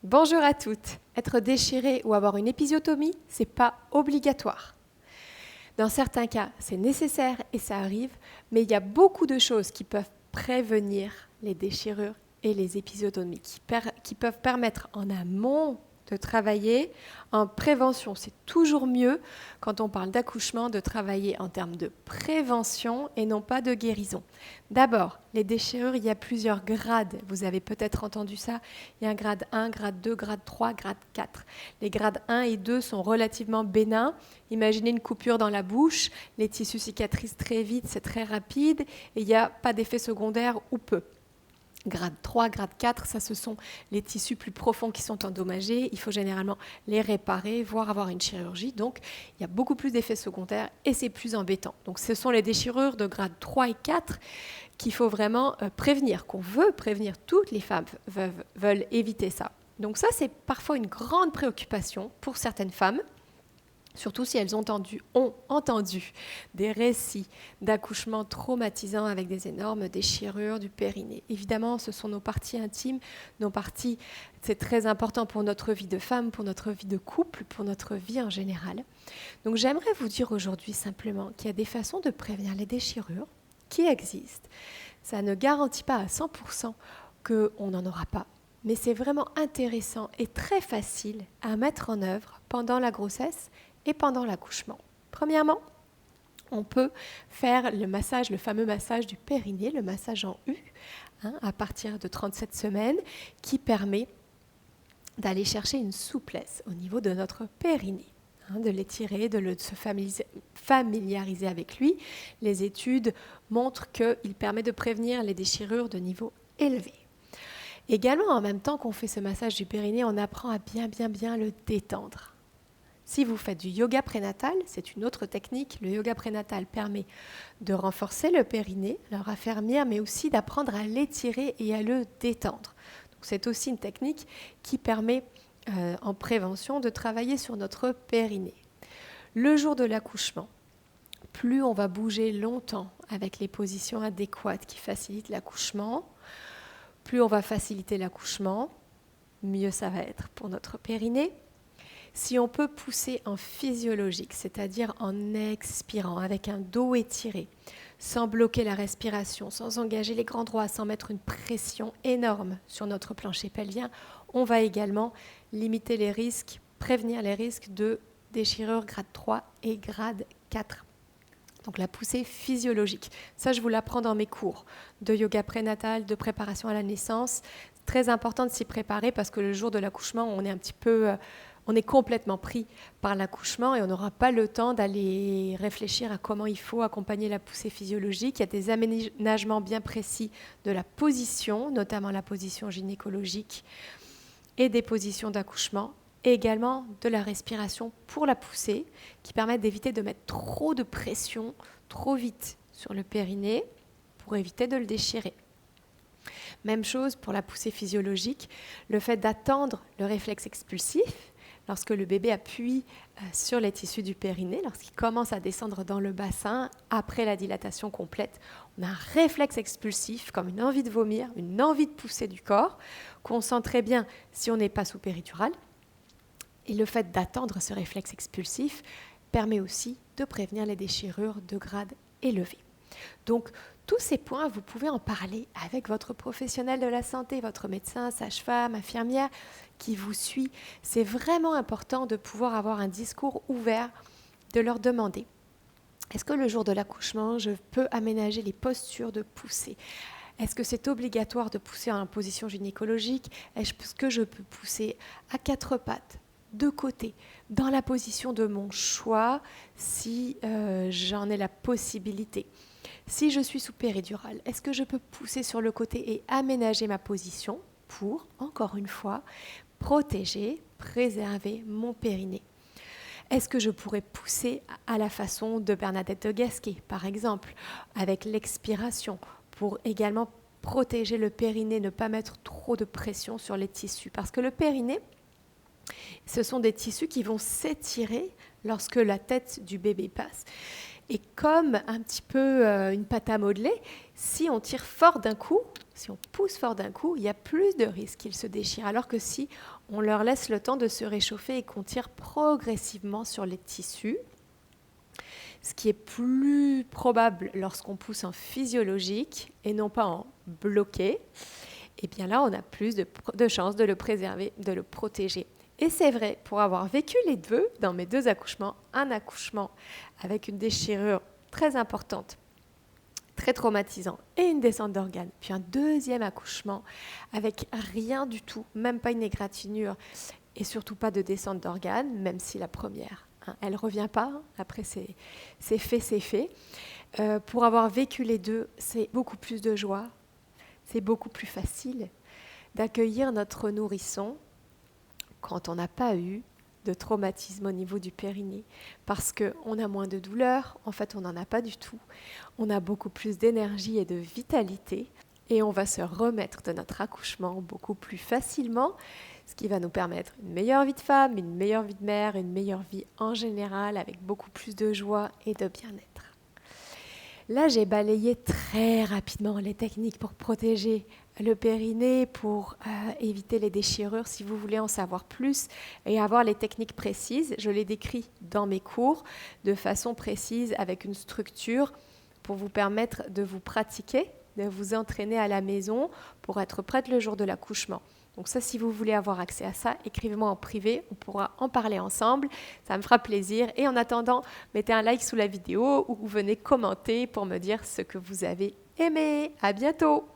Bonjour à toutes. Être déchiré ou avoir une épisiotomie, c'est pas obligatoire. Dans certains cas, c'est nécessaire et ça arrive, mais il y a beaucoup de choses qui peuvent prévenir les déchirures et les épisiotomies, qui peuvent permettre en amont de travailler en prévention. C'est toujours mieux, quand on parle d'accouchement, de travailler en termes de prévention et non pas de guérison. D'abord, les déchirures, il y a plusieurs grades. Vous avez peut-être entendu ça. Il y a un grade 1, grade 2, grade 3, grade 4. Les grades 1 et 2 sont relativement bénins. Imaginez une coupure dans la bouche. Les tissus cicatrisent très vite, c'est très rapide et il n'y a pas d'effet secondaire ou peu. Grade 3, grade 4, ça ce sont les tissus plus profonds qui sont endommagés. Il faut généralement les réparer, voire avoir une chirurgie. Donc, il y a beaucoup plus d'effets secondaires et c'est plus embêtant. Donc, ce sont les déchirures de grade 3 et 4 qu'il faut vraiment prévenir, qu'on veut prévenir. Toutes les femmes veulent éviter ça. Donc ça, c'est parfois une grande préoccupation pour certaines femmes. Surtout si elles ont entendu des récits d'accouchements traumatisants avec des énormes déchirures du périnée. Évidemment, ce sont nos parties intimes, c'est très important pour notre vie de femme, pour notre vie de couple, pour notre vie en général. Donc j'aimerais vous dire aujourd'hui simplement qu'il y a des façons de prévenir les déchirures qui existent. Ça ne garantit pas à 100% qu'on n'en aura pas. Mais c'est vraiment intéressant et très facile à mettre en œuvre pendant la grossesse et pendant l'accouchement. Premièrement, on peut faire le fameux massage du périnée, le massage en U, à partir de 37 semaines, qui permet d'aller chercher une souplesse au niveau de notre périnée, de l'étirer, de se familiariser avec lui. Les études montrent qu'il permet de prévenir les déchirures de niveau élevé. Également, en même temps qu'on fait ce massage du périnée, on apprend à bien le détendre. Si vous faites du yoga prénatal, c'est une autre technique. Le yoga prénatal permet de renforcer le périnée, le raffermir, mais aussi d'apprendre à l'étirer et à le détendre. Donc, c'est aussi une technique qui permet en prévention de travailler sur notre périnée. Le jour de l'accouchement, plus on va bouger longtemps avec les positions adéquates qui facilitent l'accouchement, plus on va faciliter l'accouchement, mieux ça va être pour notre périnée. Si on peut pousser en physiologique, c'est-à-dire en expirant, avec un dos étiré, sans bloquer la respiration, sans engager les grands droits, sans mettre une pression énorme sur notre plancher pelvien, on va également limiter les risques, prévenir les risques de déchirure grade 3 et grade 4. Donc la poussée physiologique, ça je vous l'apprends dans mes cours de yoga prénatal, de préparation à la naissance. C'est très important de s'y préparer parce que le jour de l'accouchement, on est complètement pris par l'accouchement et on n'aura pas le temps d'aller réfléchir à comment il faut accompagner la poussée physiologique. Il y a des aménagements bien précis de la position, notamment la position gynécologique et des positions d'accouchement, et également de la respiration pour la poussée, qui permettent d'éviter de mettre trop de pression trop vite sur le périnée pour éviter de le déchirer. Même chose pour la poussée physiologique, le fait d'attendre le réflexe expulsif, lorsque le bébé appuie sur les tissus du périnée, lorsqu'il commence à descendre dans le bassin, après la dilatation complète, on a un réflexe expulsif, comme une envie de vomir, une envie de pousser du corps, qu'on sent très bien si on n'est pas sous péridurale. Et le fait d'attendre ce réflexe expulsif permet aussi de prévenir les déchirures de grade élevé. Donc, tous ces points, vous pouvez en parler avec votre professionnel de la santé, votre médecin, sage-femme, infirmière qui vous suit. C'est vraiment important de pouvoir avoir un discours ouvert, de leur demander « Est-ce que le jour de l'accouchement, je peux aménager les postures de poussée ? Est-ce que c'est obligatoire de pousser en position gynécologique ? Est-ce que je peux pousser à quatre pattes ? De côté, dans la position de mon choix, si j'en ai la possibilité. Si je suis sous péridurale, est-ce que je peux pousser sur le côté et aménager ma position pour, encore une fois, protéger, préserver mon périnée? Est-ce que je pourrais pousser à la façon de Bernadette de Gasquet, par exemple, avec l'expiration, pour également protéger le périnée, ne pas mettre trop de pression sur les tissus? Parce que le périnée, ce sont des tissus qui vont s'étirer lorsque la tête du bébé passe. Et comme un petit peu une pâte à modeler, si on tire fort d'un coup, si on pousse fort d'un coup, il y a plus de risques qu'ils se déchirent. Alors que si on leur laisse le temps de se réchauffer et qu'on tire progressivement sur les tissus, ce qui est plus probable lorsqu'on pousse en physiologique et non pas en bloqué, et bien là, on a plus de chances de le préserver, de le protéger. Et c'est vrai, pour avoir vécu les deux, dans mes 2 accouchements, un accouchement avec une déchirure très importante, très traumatisant, et une descente d'organes, puis un 2e accouchement avec rien du tout, même pas une égratignure, et surtout pas de descente d'organes, même si la première, elle ne revient pas, après c'est fait. Pour avoir vécu les deux, c'est beaucoup plus de joie, c'est beaucoup plus facile d'accueillir notre nourrisson quand on n'a pas eu de traumatisme au niveau du périnée, parce qu'on a moins de douleur, en fait on n'en a pas du tout, on a beaucoup plus d'énergie et de vitalité, et on va se remettre de notre accouchement beaucoup plus facilement, ce qui va nous permettre une meilleure vie de femme, une meilleure vie de mère, une meilleure vie en général, avec beaucoup plus de joie et de bien-être. Là, j'ai balayé très rapidement les techniques pour protéger le périnée, pour éviter les déchirures. Si vous voulez en savoir plus et avoir les techniques précises, je les décris dans mes cours de façon précise avec une structure pour vous permettre de vous pratiquer, de vous entraîner à la maison pour être prête le jour de l'accouchement. Donc ça, si vous voulez avoir accès à ça, écrivez-moi en privé, on pourra en parler ensemble, ça me fera plaisir. Et en attendant, mettez un like sous la vidéo ou venez commenter pour me dire ce que vous avez aimé. À bientôt!